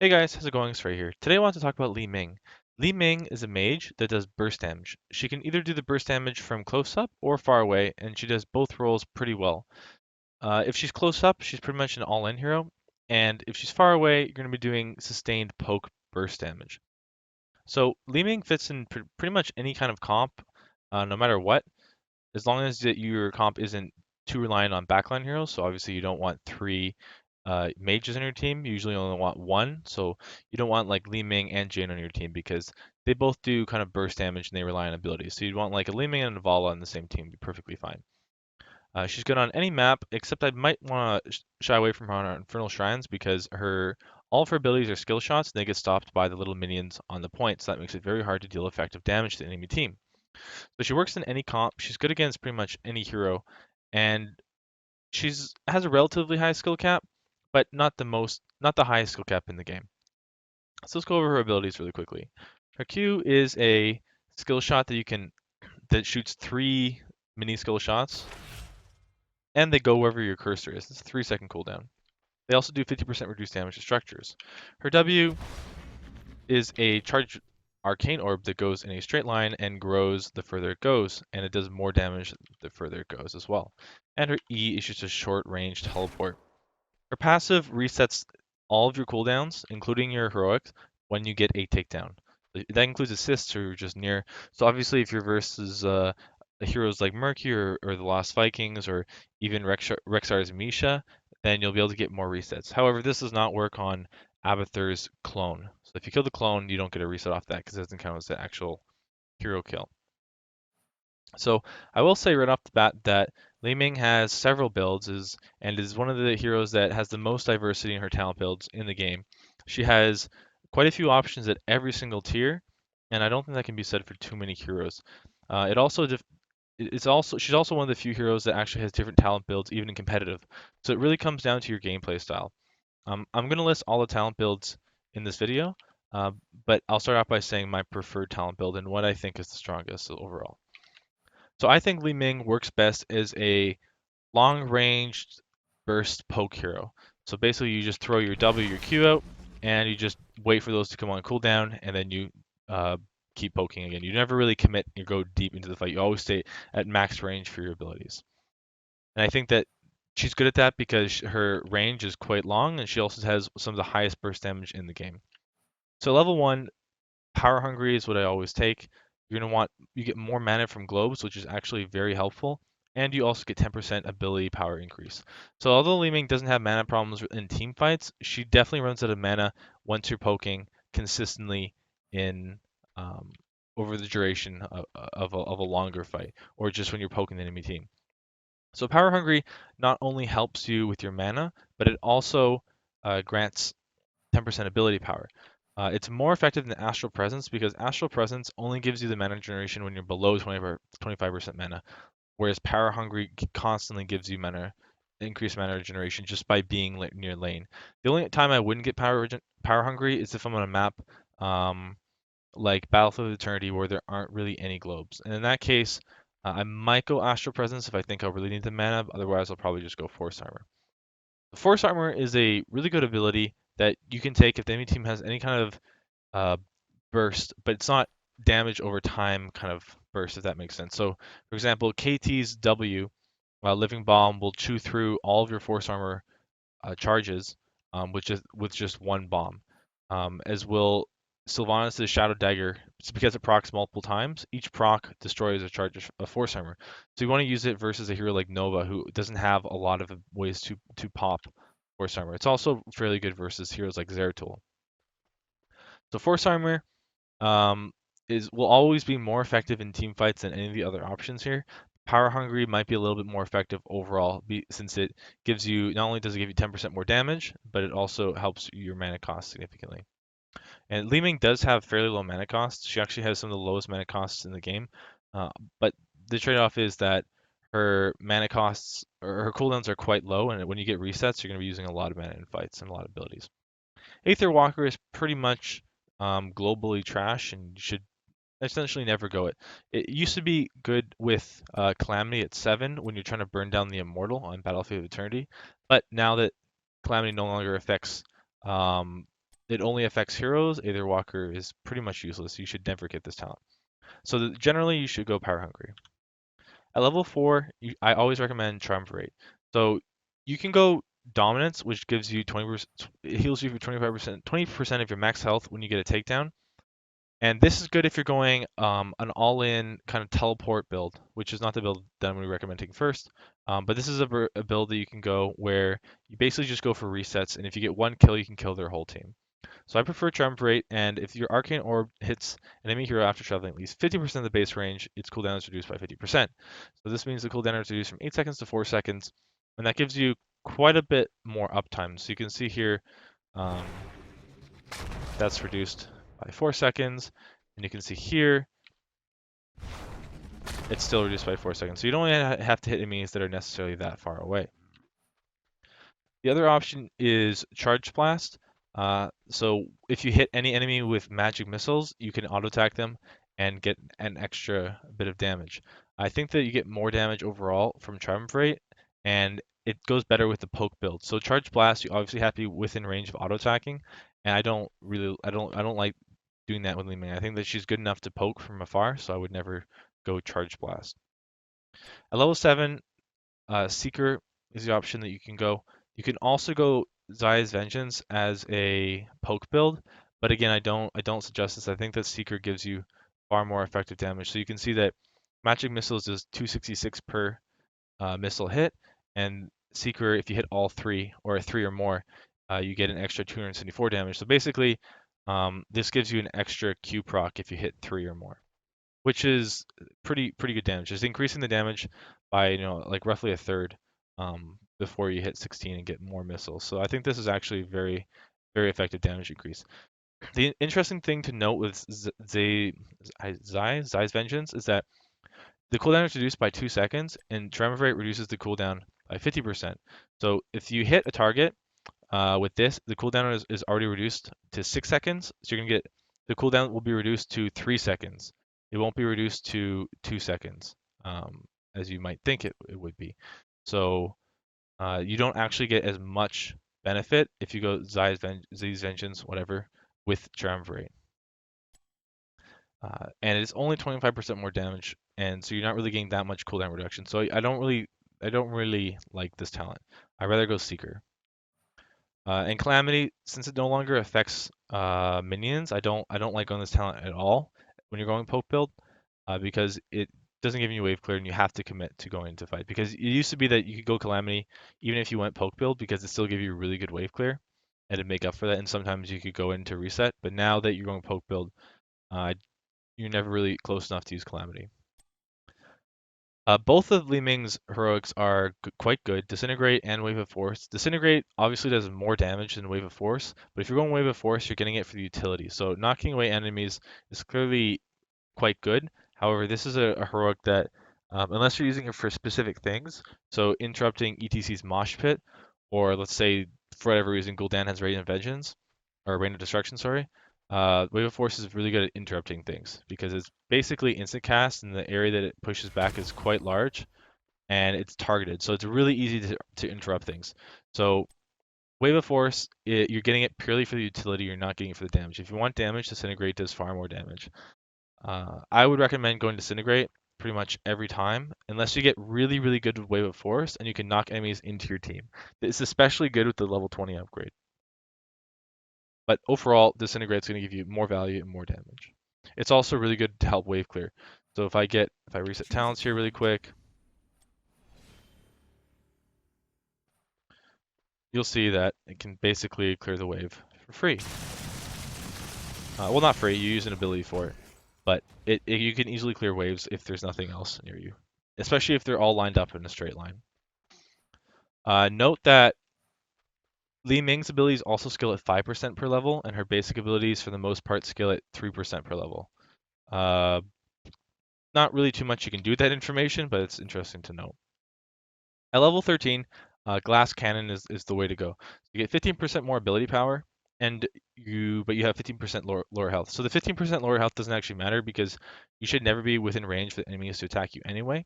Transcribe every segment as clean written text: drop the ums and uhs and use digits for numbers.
Hey guys, how's it going? Srey here. Today I want to talk about Li-Ming. Li-Ming is a mage that does burst damage. She can either do the burst damage from close up or far away, and she does both roles pretty well. If she's close up, she's pretty much an all-in hero, and if she's far away, you're going to be doing sustained poke burst damage. So Li-Ming fits in pretty much any kind of comp, no matter what, as long as your comp isn't too reliant on backline heroes. So obviously you don't want three mages on your team. You usually only want one. So you don't want like Li Ming and Jane on your team because they both do kind of burst damage and they rely on abilities. So you'd want like a Li Ming and a Vala on the same team, be perfectly fine. She's good on any map, except I might want to shy away from her on our Infernal Shrines because all of her abilities are skill shots and they get stopped by the little minions on the point, so that makes it very hard to deal effective damage to the enemy team. So she works in any comp. She's good against pretty much any hero, and she's has a relatively high skill cap, but not the highest skill cap in the game. So let's go over her abilities really quickly. Her Q is a skill shot that shoots three mini skill shots, and they go wherever your cursor is. It's a 3-second cooldown. They also do 50% reduced damage to structures. Her W is a charged arcane orb that goes in a straight line and grows the further it goes, and it does more damage the further it goes as well. And her E is just a short range teleport. Her passive resets all of your cooldowns, including your heroics, when you get a takedown. That includes assists or just near. So obviously, if you're versus heroes like Mercury or the Lost Vikings or even Rexar's Misha, then you'll be able to get more resets. However, this does not work on Abathur's clone. So if you kill the clone, you don't get a reset off that because it doesn't count as the actual hero kill. So I will say right off the bat that Li-Ming has several builds and is one of the heroes that has the most diversity in her talent builds in the game. She has quite a few options at every single tier, and I don't think that can be said for too many heroes. It also it's also she's also one of the few heroes that actually has different talent builds even in competitive. So it really comes down to your gameplay style. I'm going to list all the talent builds in this video, uh, but I'll start off by saying my preferred talent build and what I think is the strongest overall. So I think Li Ming works best as a long-range burst poke hero. So basically, you just throw your W, your Q out, and you just wait for those to come on cooldown, and then you uh, keep poking again. You never really commit or go deep into the fight. You always stay at max range for your abilities. And I think that she's good at that because her range is quite long, and she also has some of the highest burst damage in the game. So level 1, Power Hungry is what I always take. You get more mana from globes, which is actually very helpful, and you also get 10% ability power increase. So although Li-Ming doesn't have mana problems in team fights, she definitely runs out of mana once you're poking consistently in um, over the duration of a longer fight, or just when you're poking the enemy team. So Power Hungry not only helps you with your mana, but it also grants 10% ability power. It's more effective than Astral Presence because Astral Presence only gives you the mana generation when you're below 25% mana, whereas Power Hungry constantly gives you increased mana generation just by being near lane. The only time I wouldn't get Power Hungry is if I'm on a map um, like Battlefield of Eternity where there aren't really any globes. And in that case, I might go Astral Presence if I think I'll really need the mana, otherwise I'll probably just go Force Armor. Force Armor is a really good ability that you can take if the enemy team has any kind of uh, burst, but it's not damage over time kind of burst, if that makes sense. So, for example, KT's W, Living Bomb, will chew through all of your Force Armor charges with just one bomb, as will Sylvanas' Shadow Dagger. It's because it procs multiple times. Each proc destroys a charge of Force Armor. So you want to use it versus a hero like Nova, who doesn't have a lot of ways to pop Force Armor. It's also fairly good versus heroes like Zeratul. So Force Armor um, will always be more effective in team fights than any of the other options here. Power Hungry might be a little bit more effective overall since it gives you not only does it give you 10% more damage, but it also helps your mana cost significantly. And Li-Ming does have fairly low mana costs. She actually has some of the lowest mana costs in the game, but the trade-off is that her mana costs or her cooldowns are quite low, and when you get resets, you're going to be using a lot of mana in fights and a lot of abilities. Aether Walker is pretty much globally trash, and you should essentially never go it. It used to be good with Calamity at 7 when you're trying to burn down the Immortal on Battlefield of Eternity, but now that Calamity no longer affects um, It only affects heroes. Aether Walker is pretty much useless. You should never get this talent. So generally, you should go Power Hungry. At level 4, I always recommend Triumvirate. So you can go Dominance, which gives you 20%, it heals you for 25%, 20% of your max health when you get a takedown. And this is good if you're going an all-in kind of teleport build, which is not the build that I'm going to be recommending first. But this is a build that you can go where you basically just go for resets, and if you get one kill, you can kill their whole team. So I prefer Triumvirate, and if your Arcane Orb hits an enemy hero after traveling at least 50% of the base range, its cooldown is reduced by 50%. So this means the cooldown is reduced from 8 seconds to 4 seconds, and that gives you quite a bit more uptime. So you can see here, um, that's reduced by 4 seconds, and you can see here, it's still reduced by 4 seconds. So you don't have to hit enemies that are necessarily that far away. The other option is Charge Blast. So if you hit any enemy with magic missiles, you can auto attack them and get an extra bit of damage. I think that you get more damage overall from Triumvirate, and it goes better with the poke build. So Charge Blast, you obviously have to be within range of auto attacking, and I don't like doing that with Li-Ming. I think that she's good enough to poke from afar, so I would never go Charge Blast. At level 7, Seeker is the option that you can go. You can also go Zaya's Vengeance as a poke build, but again, I don't suggest this. I think that Seeker gives you far more effective damage. So you can see that Magic Missiles does 266 per missile hit, and Seeker, if you hit all three or three or more, you get an extra 274 damage. So basically, this gives you an extra Q proc if you hit three or more, which is pretty good damage. It's increasing the damage by like roughly a third before you hit 16 and get more missiles. So I think this is actually very effective damage increase. The interesting thing to note with Zai's Vengeance is that the cooldown is reduced by 2 seconds, and Triumvirate reduces the cooldown by 50%. So if you hit a target with this, the cooldown is already reduced to 6 seconds. So you're going to get the cooldown will be reduced to 3 seconds. It won't be reduced to 2 seconds, as you might think it would be. So you don't actually get as much benefit if you go Z's Vengeance, whatever, with Triumvirate. And it's only 25% more damage, and so you're not really getting that much cooldown reduction. So I don't really like this talent. I'd rather go Seeker. And Calamity, since it no longer affects minions, I don't like going this talent at all when you're going poke build, because it doesn't give you wave clear and you have to commit to going into fight. Because it used to be that you could go Calamity even if you went poke build because it still give you really good wave clear and to make up for that. And sometimes you could go into reset. But now that you're going poke build, uh, you're never really close enough to use Calamity. Both of Li-Ming's heroics are quite good, Disintegrate and Wave of Force. Disintegrate obviously does more damage than Wave of Force, but if you're going Wave of Force, you're getting it for the utility. So knocking away enemies is clearly quite good. However, this is a heroic that, unless you're using it for specific things, so interrupting ETC's Mosh Pit, or let's say for whatever reason Gul'dan has Radiant Vengeance, or Rain of Destruction, sorry, Wave of Force is really good at interrupting things because it's basically instant cast and the area that it pushes back is quite large and it's targeted. So it's really easy to interrupt things. So Wave of Force, you're getting it purely for the utility, you're not getting it for the damage. If you want damage, Disintegrate does far more damage. I would recommend going Disintegrate pretty much every time, unless you get really good with Wave of Force and you can knock enemies into your team. It's especially good with the level 20 upgrade. But overall, Disintegrate's going to give you more value and more damage. It's also really good to help wave clear. So if I reset talents here really quick, you'll see that it can basically clear the wave for free. Well, not free, you use an ability for it, but you can easily clear waves if there's nothing else near you, especially if they're all lined up in a straight line. Note that Li-Ming's abilities also skill at 5% per level, and her basic abilities for the most part skill at 3% per level. Not really too much you can do with that information, but it's interesting to know. At level 13, Glass Cannon is the way to go. You get 15% more ability power, but you have 15% lower health. So the 15% lower health doesn't actually matter because you should never be within range for enemies to attack you anyway.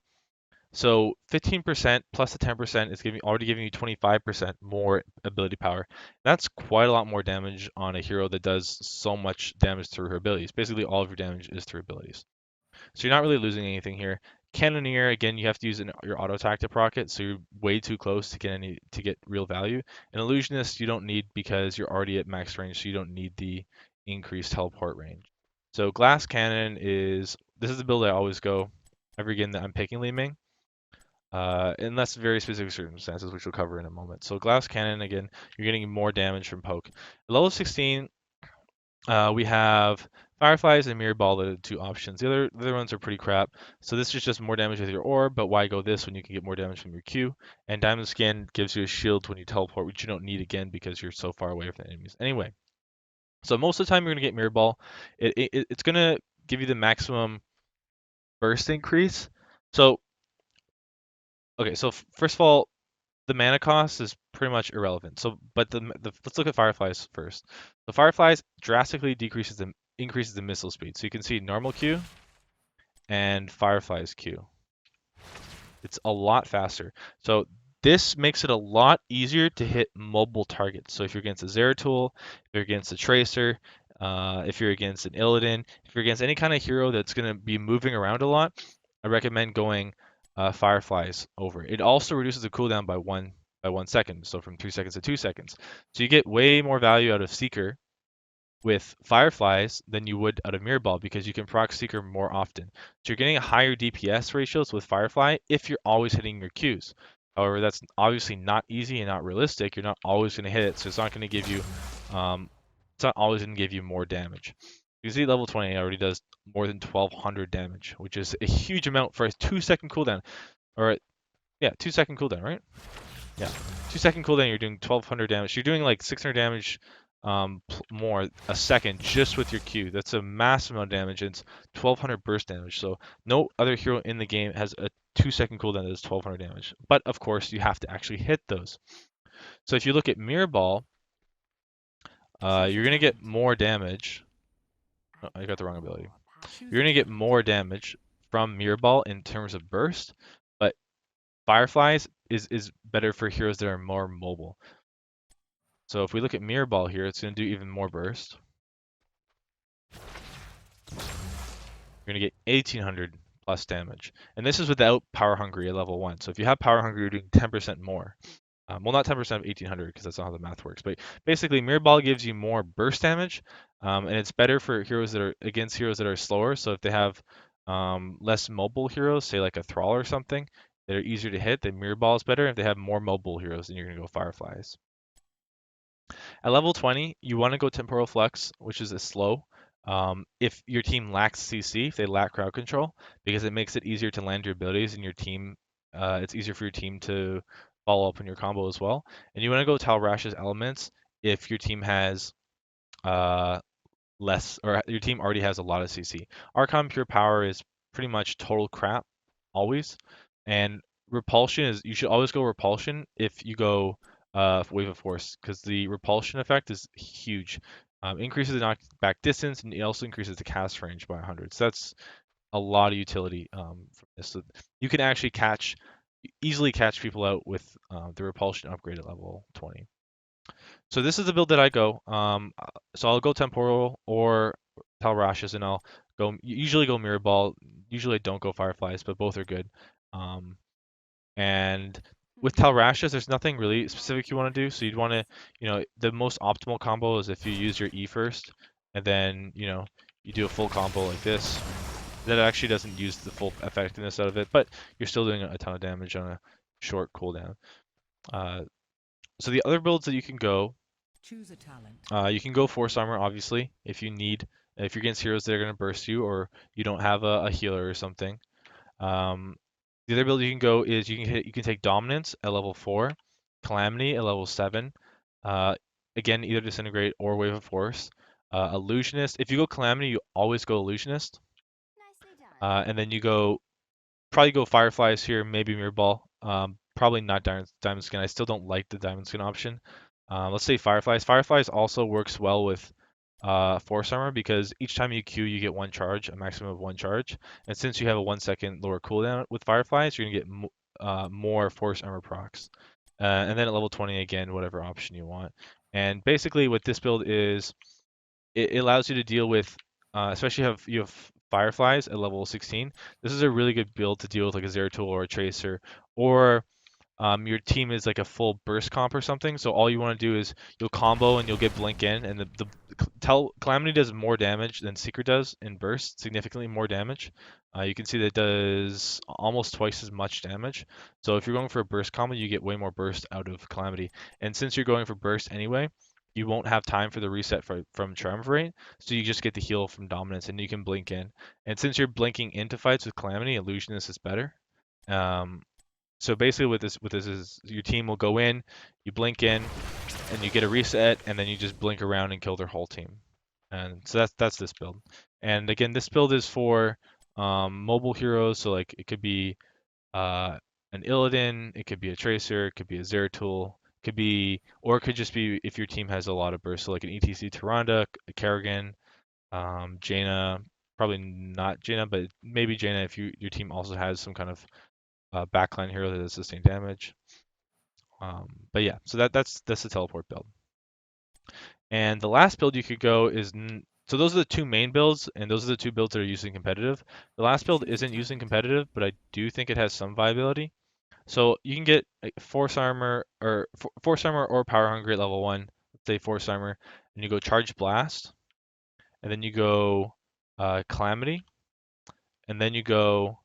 So 15% plus the 10% is already giving you 25% more ability power. That's quite a lot more damage on a hero that does so much damage through her abilities. Basically, all of your damage is through abilities. So you're not really losing anything here. Cannoneer, again, you have to use your auto attack to proc it, so you're way too close to get real value. An illusionist you don't need because you're already at max range, so you don't need the increased teleport range. So glass cannon this is the build I always go every game that I'm picking Li-Ming, unless very specific circumstances, which we'll cover in a moment. So glass cannon, again, you're getting more damage from poke. Level 16, we have Fireflies and Mirror Ball, the two options. The other ones are pretty crap. So this is just more damage with your orb, but why go this when you can get more damage from your Q? And Diamond Skin gives you a shield when you teleport, which you don't need again because you're so far away from the enemies. Anyway, so most of the time you're going to get Mirror Ball. It's going to give you the maximum burst increase. So, okay, so first of all, the mana cost is pretty much irrelevant. So, but let's look at Fireflies first. The Fireflies drastically increases the missile speed. So you can see normal Q and Fireflies Q. It's a lot faster. So this makes it a lot easier to hit mobile targets. So if you're against a Zeratul, if you're against a Tracer, if you're against an Illidan, if you're against any kind of hero that's going to be moving around a lot, I recommend going Fireflies over. It also reduces the cooldown by 1 second, so from 3 seconds to 2 seconds. So you get way more value out of Seeker with Fireflies than you would out of Mirror Ball because you can proc Seeker more often. So you're getting a higher DPS ratios with Firefly if you're always hitting your Qs. However, that's obviously not easy and not realistic. You're not always going to hit it, so it's not going to give you, it's not always going to give you more damage. You see, level 20 already does more than 1,200 damage, which is a huge amount for a 2 second cooldown. Or yeah, 2 second cooldown, right? Yeah, 2 second cooldown. You're doing 1,200 damage. You're doing like 600 damage more a second just with your Q. That's a massive amount of damage. And it's 1,200 burst damage. So no other hero in the game has a 2 second cooldown that is 1,200 damage. But of course, you have to actually hit those. So if you look at Mirror Ball, you're gonna get more damage. Oh, I got the wrong ability. You're gonna get more damage from Mirror Ball in terms of burst, but Fireflies is better for heroes that are more mobile. So if we look at Mirror Ball here, it's going to do even more burst. You're going to get 1,800 plus damage. And this is without Power Hungry at level 1. So if you have Power Hungry, you're doing 10% more. Well, not 10% of 1,800 because that's not how the math works. But basically, Mirror Ball gives you more burst damage. And it's better for heroes that are against heroes that are slower. So if they have less mobile heroes, say like a Thrall or something, that are easier to hit, then Mirror Ball is better. If they have more mobile heroes, then you're going to go Fireflies. At level 20, you want to go Temporal Flux, which is a slow. If your team lacks CC, if they lack crowd control, because it makes it easier to land your abilities in your team. It's easier for your team to follow up on your combo as well. And you want to go Talrash's Elements if your team has less, or your team already has a lot of CC. Archon Pure Power is pretty much total crap, always. And Repulsion you should always go Repulsion if you go Wave of Force, because the Repulsion effect is huge. Increases the knockback distance, and it also increases the cast range by 100. So that's a lot of utility from this. So you can actually easily catch people out with the Repulsion upgrade at level 20. So this is the build that I go. So I'll go Temporal or Talrash's, and I'll usually go Mirror Ball. Usually I don't go Fireflies, but both are good. And with Talrash's, there's nothing really specific you want to do. So you'd want to, the most optimal combo is if you use your E first, and then, you do a full combo like this. That actually doesn't use the full effectiveness out of it, but you're still doing a ton of damage on a short cooldown. So the other builds that you can go, you can go Force Armor, obviously, if you're against heroes that are going to burst you, or you don't have a healer or something. The other build you can go is you can take Dominance at level 4, Calamity at level 7. Again, either Disintegrate or Wave of Force. Illusionist. If you go Calamity, you always go Illusionist. And then probably go Fireflies here, maybe Mirror Ball. Probably not Diamond Skin. I still don't like the Diamond Skin option. Let's say Fireflies. Fireflies also works well with Force Armor because each time you Q, you get one charge, a maximum of one charge. And since you have a 1 second lower cooldown with Fireflies, you're gonna get more Force Armor procs. And then at level 20 again, whatever option you want. And basically, what this build is, it allows you to deal with, especially if you have Fireflies at level 16. This is a really good build to deal with like a Zeratul or a Tracer, or your team is like a full burst comp or something. So all you want to do is you'll combo and you'll get blink in, and the Calamity does more damage than Secret does in burst, significantly more damage. You can see that it does almost twice as much damage. So if you're going for a burst combo, you get way more burst out of Calamity. And since you're going for burst anyway, you won't have time for the reset from Triumvirate, so you just get the heal from Dominance, and you can blink in. And since you're blinking into fights with Calamity, Illusionist is better. Um, so basically, with this is your team will go in, you blink in, and you get a reset, and then you just blink around and kill their whole team. And so that's this build. And again, this build is for mobile heroes. So like it could be an Illidan, it could be a Tracer, it could be a Zeratul, could be, or it could just be if your team has a lot of bursts, so like an ETC Tyrande, a Kerrigan, Jaina. Probably not Jaina, but maybe Jaina if your team also has some kind of backline hero that does sustained damage. But yeah, so that's the teleport build. And the last build you could go is so those are the two main builds, and those are the two builds that are using competitive. The last build isn't using competitive, but I do think it has some viability. So you can get Force Armor or Force Armor or Power Hungry at level 1. Let's say Force Armor, and you go Charge Blast, and then you go Calamity, and then you go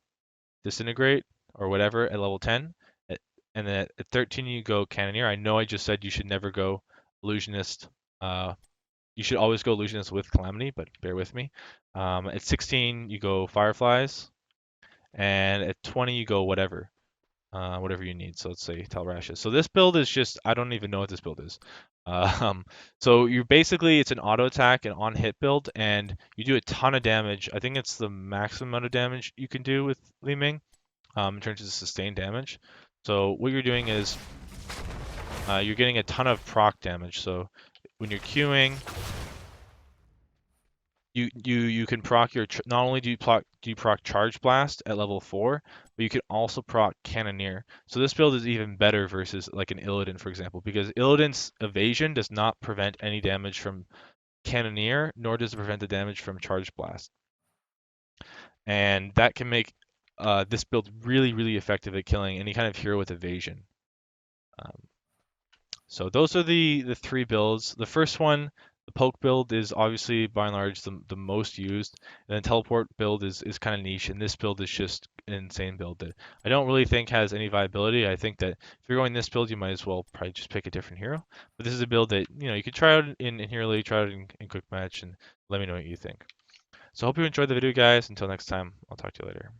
Disintegrate or whatever at level 10. And then at 13 you go Cannoneer. I know I just said you should never go Illusionist. You should always go Illusionist with Calamity, but bear with me. At 16 you go Fireflies, and at 20 you go whatever you need. So let's say Telrashes. So this build is just, I don't even know what this build is. Um, so you basically, it's an auto attack and on hit build, and you do a ton of damage. I think it's the maximum amount of damage you can do with Li-Ming in terms of sustained damage. So what you're doing is you're getting a ton of proc damage. So when you're queuing, you can proc your not only do you proc Charge Blast at level 4, but you can also proc Cannoneer. So this build is even better versus like an Illidan, for example, because Illidan's evasion does not prevent any damage from Cannoneer, nor does it prevent the damage from Charge Blast, and that can make this build really, really effective at killing any kind of hero with evasion. Um, So those are the three builds. The first one, the poke build, is obviously by and large the most used. And then teleport build is kind of niche, and this build is just an insane build that I don't really think has any viability. I think that if you're going this build, you might as well probably just pick a different hero. But this is a build that you could try out in Hero League, try out in Quick Match, and let me know what you think. So I hope you enjoyed the video, guys. Until next time, I'll talk to you later.